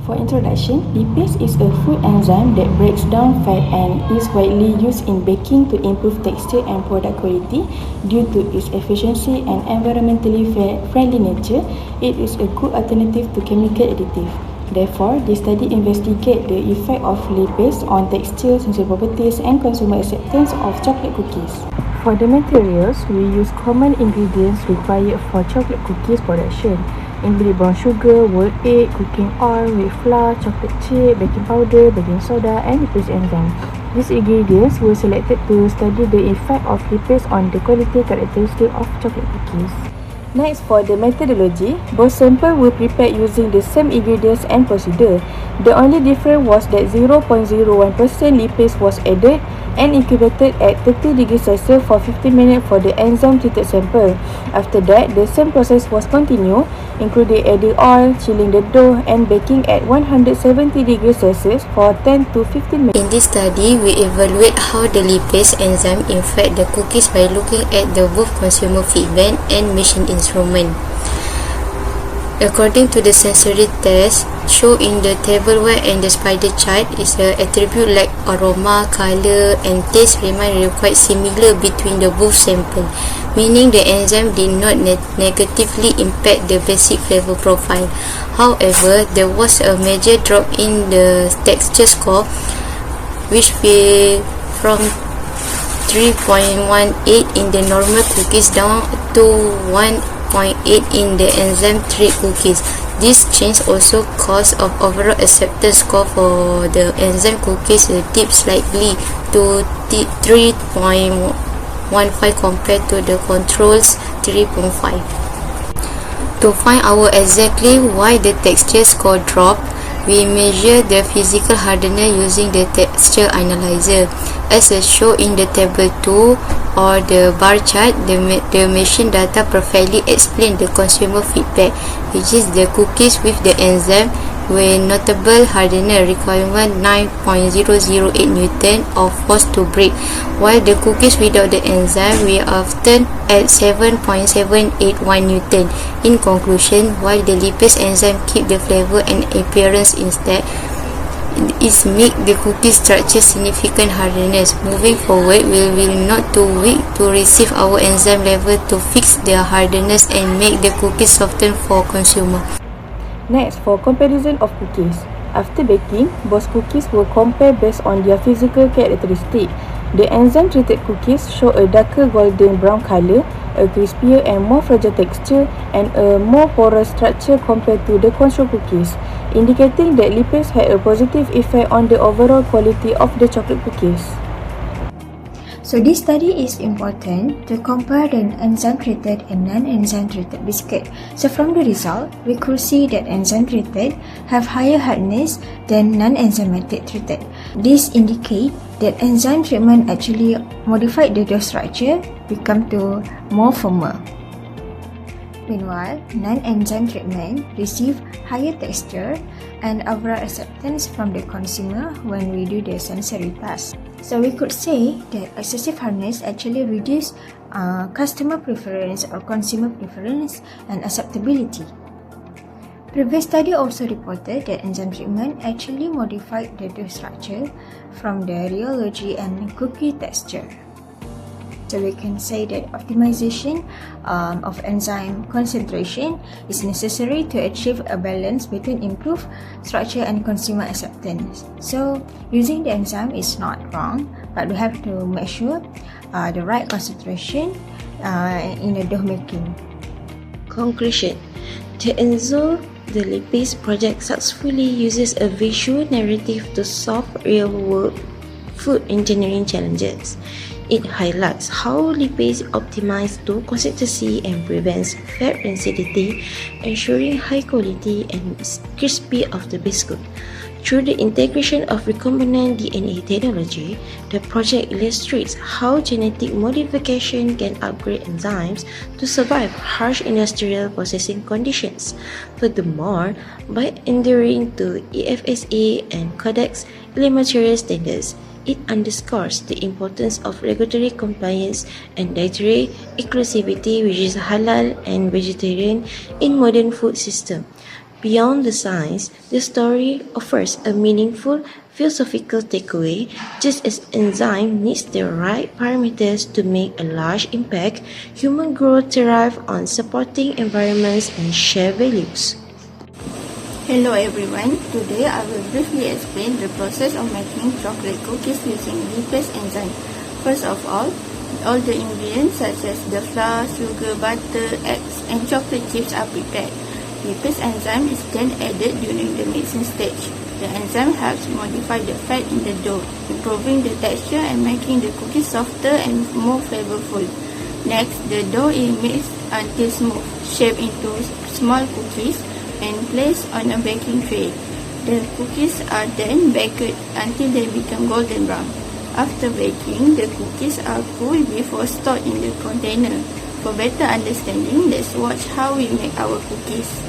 For introduction, lipase is a food enzyme that breaks down fat and is widely used in baking to improve texture and product quality. Due to its efficiency and environmentally friendly nature, it is a good alternative to chemical additive. Therefore, this study investigates the effect of lipase on texture, sensory properties, and consumer acceptance of chocolate cookies. For the materials, we use common ingredients required for chocolate cookies production, including brown sugar, whole egg, cooking oil, wheat flour, chocolate chip, baking powder, baking soda, and lipase enzyme. These ingredients were selected to study the effect of lipase on the quality characteristic of chocolate cookies. Next, for the methodology, both samples were prepared using the same ingredients and procedure. The only difference was that 0.01% lipase was added and incubated at 30 degrees Celsius for 15 minutes for the enzyme-treated sample. After that, the same process was continued, including adding oil, chilling the dough, and baking at 170 degrees Celsius for 10 to 15 minutes. In this study, we evaluate how the lipase enzyme affects the cookies by looking at the both consumer feedback and machine instrument. According to the sensory test shown in the tableware and the spider chart, is an attribute like aroma, color, and taste remain quite similar between the both samples, meaning the enzyme did not negatively impact the basic flavor profile. However, there was a major drop in the texture score, which fell from 3.18 in the normal cookies down to 1.8 in the enzyme-treated cookies. This change also caused of overall acceptance score for the enzyme cookies to dip slightly to 3.15 compared to the controls 3.5. To find out exactly why the texture score dropped, we measure the physical hardness using the texture analyzer. As shown in the table 2 or the bar chart, the machine data perfectly explain the consumer feedback, which is the cookies with the enzyme with notable hardness requirement 9.008 Newton of force to break, while the cookies without the enzyme we often at 7.781 Newton. In conclusion, while the lipase enzyme keep the flavor and appearance instead, it make the cookie structure significant hardness. Moving forward, we will not too weak to receive our enzyme level to fix their hardness and make the cookies soften for consumer. Next, for comparison of cookies. After baking, both cookies were compared based on their physical characteristics. The enzyme-treated cookies show a darker golden brown color, a crispier and more fragile texture, and a more porous structure compared to the control cookies, indicating that lipase had a positive effect on the overall quality of the chocolate cookies. So this study is important to compare the enzyme-treated and non-enzyme-treated biscuit. So from the result, we could see that enzyme-treated have higher hardness than non-enzymatic treated. This indicates that enzyme treatment actually modified the dough structure, become to more firmer. Meanwhile, non-enzyme treatment receive higher texture and overall acceptance from the consumer when we do the sensory task. So we could say that excessive hardness actually reduce customer preference or consumer preference and acceptability. Previous study also reported that enzyme treatment actually modified the dough structure from the rheology and cookie texture. So we can say that optimization of enzyme concentration is necessary to achieve a balance between improved structure and consumer acceptance. So using the enzyme is not wrong, but we have to make sure the right concentration in the dough making. Conclusion: the lipase project successfully uses a visual narrative to solve real-world food engineering challenges. It highlights how lipase optimizes dough consistency and prevents fat acidity, ensuring high quality and crispy of the biscuit. Through the integration of recombinant DNA technology, the project illustrates how genetic modification can upgrade enzymes to survive harsh industrial processing conditions. Furthermore, by adhering to EFSA and Codex Alimentarius standards, it underscores the importance of regulatory compliance and dietary inclusivity, which is halal and vegetarian in modern food system. Beyond the science, the story offers a meaningful philosophical takeaway. Just as enzyme needs the right parameters to make a large impact, human growth thrives on supporting environments and shared values. Hello everyone, today I will briefly explain the process of making chocolate cookies using LIPASE enzyme. First of all the ingredients such as the flour, sugar, butter, eggs and chocolate chips are prepared. LIPASE enzyme is then added during the mixing stage. The enzyme helps modify the fat in the dough, improving the texture and making the cookies softer and more flavorful. Next, the dough is mixed until smooth, shaped into small cookies and placed on a baking tray. The cookies are then baked until they become golden brown. After baking, the cookies are cooled before stored in the container. For better understanding, let's watch how we make our cookies.